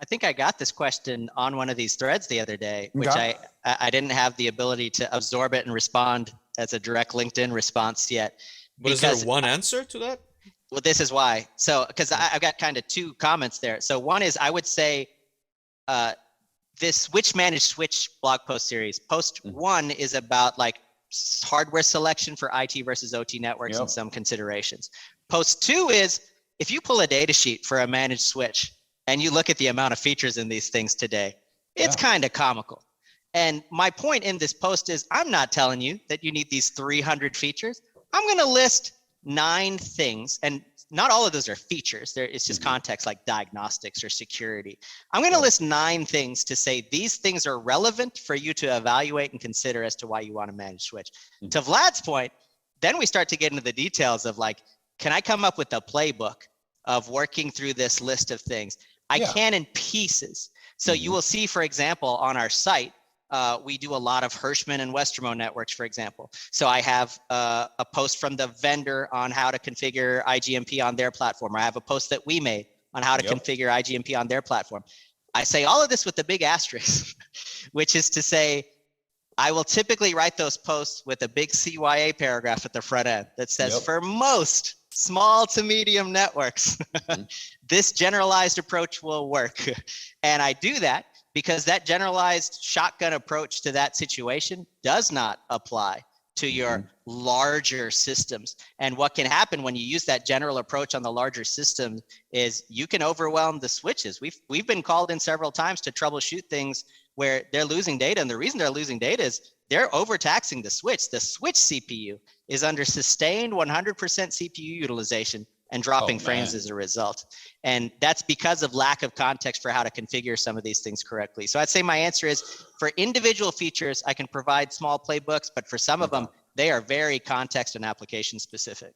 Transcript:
think I got this question on one of these threads the other day, which I didn't have the ability to absorb it and respond as a direct LinkedIn response yet. But is there one answer to that? Well, this is why. So, because I've got kind of two comments there. So one is, I would say this Switch Managed Switch blog post series, post one is about like hardware selection for IT versus OT networks and some considerations. Post two is, if you pull a data sheet for a managed switch and you look at the amount of features in these things today, it's kind of comical. And my point in this post is, I'm not telling you that you need these 300 features. I'm going to list 9 things, and not all of those are features. It's just context like diagnostics or security. I'm going to list 9 things to say these things are relevant for you to evaluate and consider as to why you want to manage switch. To Vlad's point, then we start to get into the details of like, can I come up with a playbook of working through this list of things? I can in pieces. So you will see, for example, on our site, we do a lot of Hirschman and Westermo networks, for example. So I have a post from the vendor on how to configure IGMP on their platform. Or I have a post that we made on how to configure IGMP on their platform. I say all of this with a big asterisk, which is to say, I will typically write those posts with a big CYA paragraph at the front end that says, for most small to medium networks, this generalized approach will work. And I do that because that generalized shotgun approach to that situation does not apply to your larger systems. And what can happen when you use that general approach on the larger system is you can overwhelm the switches. We've been called in several times to troubleshoot things where they're losing data. And the reason they're losing data is they're overtaxing the switch. The switch CPU is under sustained 100% CPU utilization and dropping frames as a result. And that's because of lack of context for how to configure some of these things correctly. So I'd say my answer is, for individual features, I can provide small playbooks, but for some of them, they are very context and application specific.